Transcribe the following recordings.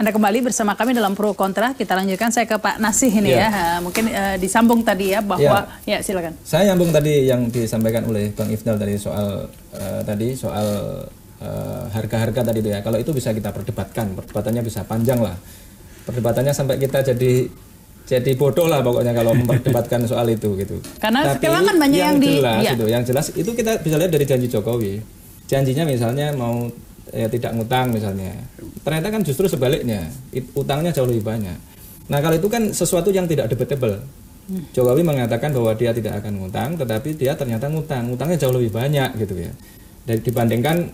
Anda kembali bersama kami dalam Pro Kontra. Kita lanjutkan, saya ke Pak Nasih ini ya. Mungkin disambung tadi ya bahwa ya silakan. Saya nyambung tadi yang disampaikan oleh Bang Ifdal tadi soal harga-harga tadi itu ya. Kalau itu bisa kita perdebatkan, perdebatannya bisa panjang lah. Perdebatannya sampai kita jadi bodoh lah pokoknya kalau memperdebatkan soal itu gitu. Karena sekarang kan banyak yang jelas itu kita bisa lihat dari janji Jokowi. Janjinya misalnya mau tidak ngutang misalnya. Ternyata kan justru sebaliknya, utangnya jauh lebih banyak. Nah, kalau itu kan sesuatu yang tidak debatable. Jokowi mengatakan bahwa dia tidak akan ngutang, tetapi dia ternyata ngutangnya jauh lebih banyak gitu ya. Dibandingkan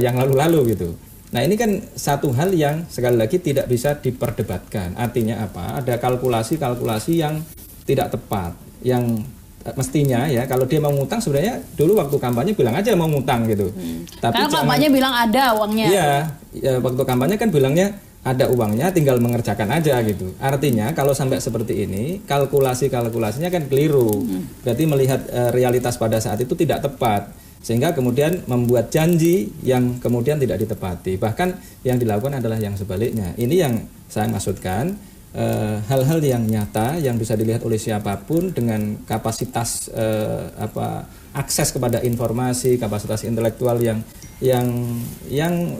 yang lalu-lalu gitu. Nah, ini kan satu hal yang sekali lagi tidak bisa diperdebatkan. Artinya apa? Ada kalkulasi-kalkulasi yang tidak tepat, yang mestinya ya kalau dia mau ngutang sebenarnya dulu waktu kampanye bilang aja mau ngutang gitu. Tapi karena kampanye bilang ada uangnya. Iya, waktu kampanye kan bilangnya ada uangnya, tinggal mengerjakan aja gitu. Artinya kalau sampai seperti ini kalkulasinya kan keliru. Berarti melihat realitas pada saat itu tidak tepat. Sehingga kemudian membuat janji yang kemudian tidak ditepati. Bahkan yang dilakukan adalah yang sebaliknya. Ini yang saya maksudkan. Hal-hal yang nyata yang bisa dilihat oleh siapapun dengan kapasitas akses kepada informasi, kapasitas intelektual yang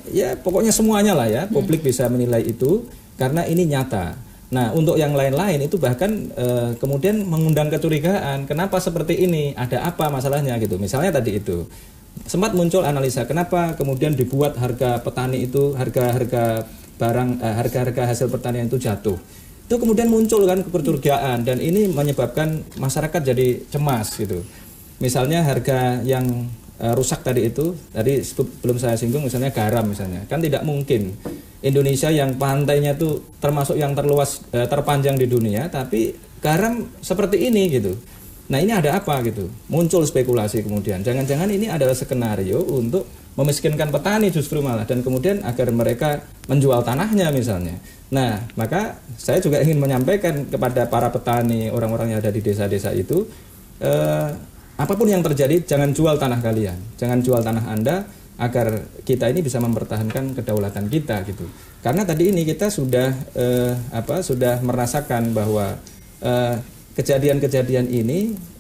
ya pokoknya semuanya lah ya, publik bisa menilai itu karena ini nyata. Nah, untuk yang lain-lain itu bahkan kemudian mengundang kecurigaan, kenapa seperti ini, ada apa masalahnya gitu. Misalnya tadi itu sempat muncul analisa kenapa kemudian dibuat harga petani itu harga hasil pertanian itu jatuh. Itu kemudian muncul kan kecurigaan dan ini menyebabkan masyarakat jadi cemas gitu. Misalnya harga yang rusak tadi belum saya singgung misalnya garam misalnya. Kan tidak mungkin Indonesia yang pantainya itu termasuk yang terluas terpanjang di dunia tapi garam seperti ini gitu. Nah, ini ada apa gitu? Muncul spekulasi kemudian. Jangan-jangan ini adalah skenario untuk memiskinkan petani justru malah dan kemudian agar mereka menjual tanahnya misalnya. Nah, maka saya juga ingin menyampaikan kepada para petani, orang-orang yang ada di desa-desa itu, apapun yang terjadi jangan jual tanah kalian, jangan jual tanah Anda agar kita ini bisa mempertahankan kedaulatan kita gitu. Karena tadi ini kita sudah merasakan bahwa kejadian-kejadian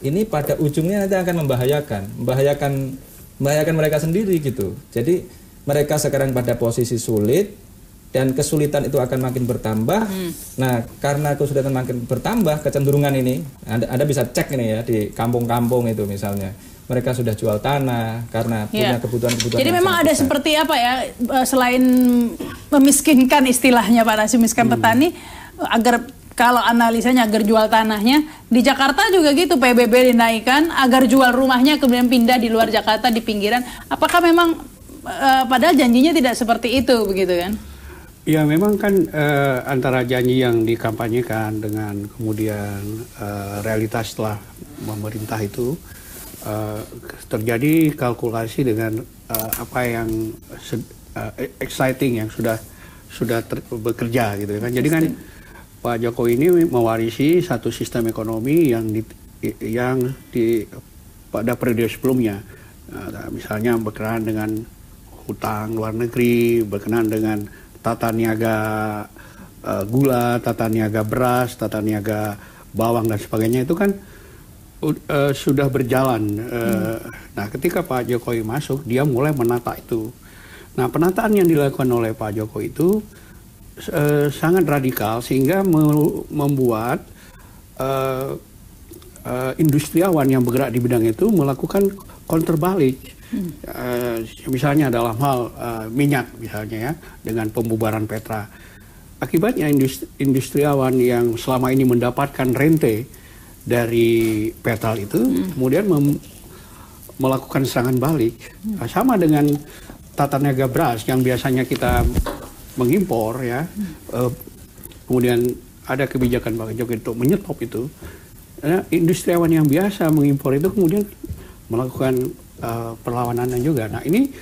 ini pada ujungnya nanti akan membahayakan mereka sendiri gitu. Jadi mereka sekarang pada posisi sulit dan kesulitan itu akan makin bertambah. Nah, karena kesulitan makin bertambah, kecenderungan ini Anda bisa cek ini ya di kampung-kampung itu misalnya. Mereka sudah jual tanah karena punya kebutuhan-kebutuhan. Jadi memang ada besar. Seperti apa ya, selain memiskinkan istilahnya Pak Nasih, memiskinkan petani agar kalau analisanya agar jual tanahnya, di Jakarta juga gitu, PBB dinaikkan agar jual rumahnya kemudian pindah di luar Jakarta di pinggiran. Apakah memang padahal janjinya tidak seperti itu begitu kan? Ya memang kan antara janji yang dikampanyekan dengan kemudian realitas setelah pemerintah itu terjadi kalkulasi dengan apa yang exciting yang sudah bekerja gitu kan. Jadi kan Pak Jokowi ini mewarisi satu sistem ekonomi yang pada periode sebelumnya, misalnya berkenaan dengan hutang luar negeri, berkenaan dengan tata niaga gula, tata niaga beras, tata niaga bawang dan sebagainya itu kan sudah berjalan. Nah, ketika Pak Jokowi masuk, dia mulai menata itu. Nah, penataan yang dilakukan oleh Pak Jokowi itu sangat radikal sehingga membuat industriawan yang bergerak di bidang itu melakukan counter balik. Misalnya dalam hal minyak misalnya ya, dengan pembubaran Petra. Akibatnya industriawan yang selama ini mendapatkan rente dari Petra itu kemudian melakukan serangan balik. Sama dengan tata niaga beras yang biasanya kita mengimpor ya, kemudian ada kebijakan Pak Jokowi untuk menyetop itu. Industriawan yang biasa mengimpor itu kemudian melakukan perlawanan juga. Nah, ini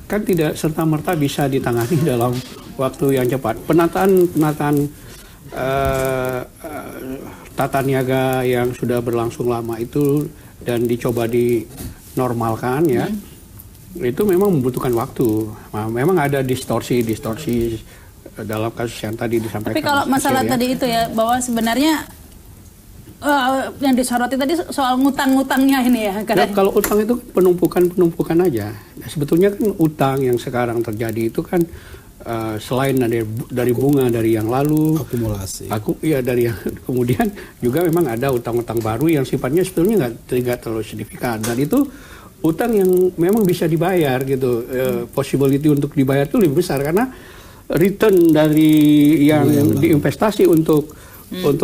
kan tidak serta-merta bisa ditangani dalam waktu yang cepat. Penataan tata niaga yang sudah berlangsung lama itu dan dicoba dinormalkan ya, itu memang membutuhkan waktu. Nah, memang ada distorsi dalam kasus yang tadi disampaikan. Tapi kalau masalah tadi itu ya, bahwa sebenarnya yang disoroti tadi soal ngutang-ngutangnya ini ya. Nah, kalau utang itu penumpukan aja. Nah, sebetulnya kan utang yang sekarang terjadi itu kan selain dari bunga dari yang lalu, akumulasi. Dari yang kemudian juga memang ada utang-utang baru yang sifatnya sebetulnya nggak terlalu signifikan. Dan itu utang yang memang bisa dibayar gitu. Possibility untuk dibayar itu lebih besar karena return dari yang diinvestasi untuk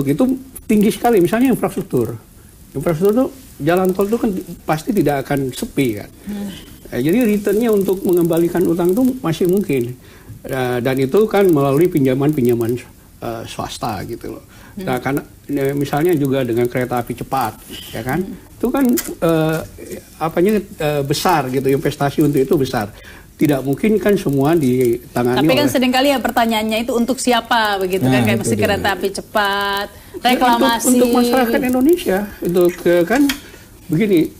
itu tinggi sekali. Misalnya infrastruktur itu jalan tol itu kan pasti tidak akan sepi kan. Jadi returnnya untuk mengembalikan utang itu masih mungkin, dan itu kan melalui pinjaman swasta gitu loh. Nah, karena misalnya juga dengan kereta api cepat, ya kan, itu kan besar gitu, investasi untuk itu besar. Tidak mungkin kan semua ditangani. Tapi kan seringkali ya pertanyaannya itu untuk siapa begitu kan, kayak mesti kereta api cepat, reklamasi. Untuk masyarakat Indonesia itu kan begini,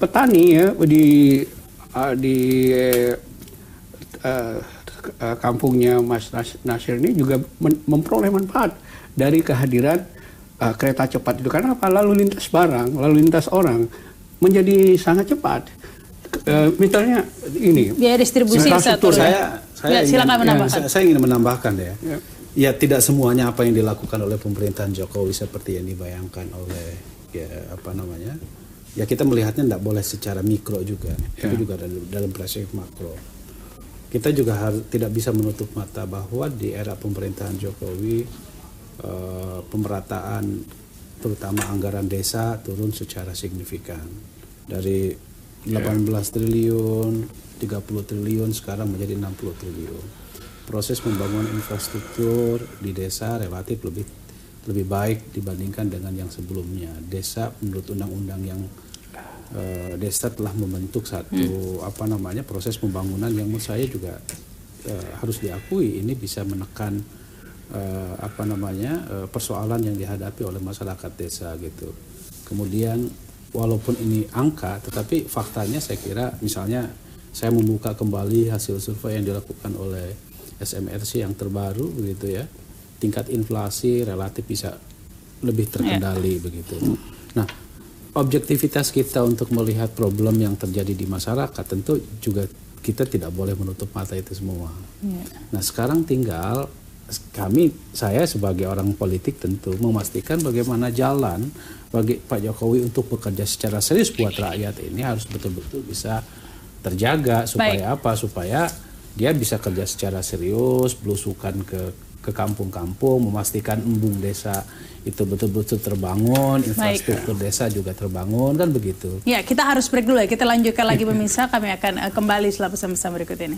petani ya di kampungnya Mas Nasir ini juga memperoleh manfaat dari kehadiran kereta cepat itu, karena apa? Lalu lintas barang, lalu lintas orang menjadi sangat cepat. Misalnya ini biaya distribusi satu. Saya ingin menambahkan ya. Ya, tidak semuanya apa yang dilakukan oleh pemerintahan Jokowi seperti yang dibayangkan oleh ya kita melihatnya tidak boleh secara mikro juga, tapi juga dalam perspektif makro. Kita juga tidak bisa menutup mata bahwa di era pemerintahan Jokowi pemerataan terutama anggaran desa turun secara signifikan dari 18 triliun, 30 triliun sekarang menjadi 60 triliun. Proses pembangunan infrastruktur di desa relatif lebih baik dibandingkan dengan yang sebelumnya. Desa menurut undang-undang yang desa telah membentuk satu proses pembangunan yang menurut saya juga harus diakui ini bisa menekan persoalan yang dihadapi oleh masyarakat desa gitu. Kemudian walaupun ini angka, tetapi faktanya saya kira, misalnya saya membuka kembali hasil survei yang dilakukan oleh SMRC yang terbaru begitu ya, tingkat inflasi relatif bisa lebih terkendali begitu. Nah, objektivitas kita untuk melihat problem yang terjadi di masyarakat tentu juga kita tidak boleh menutup mata itu semua. Nah, sekarang tinggal saya sebagai orang politik tentu memastikan bagaimana jalan bagi Pak Jokowi untuk bekerja secara serius buat rakyat ini harus betul-betul bisa terjaga supaya supaya dia bisa kerja secara serius, belusukan ke kampung-kampung, memastikan embung desa itu betul-betul terbangun, infrastruktur desa juga terbangun, kan begitu. Ya, kita harus break dulu ya. Kita lanjutkan lagi pemirsa, kami akan kembali setelah pesan-pesan berikut ini.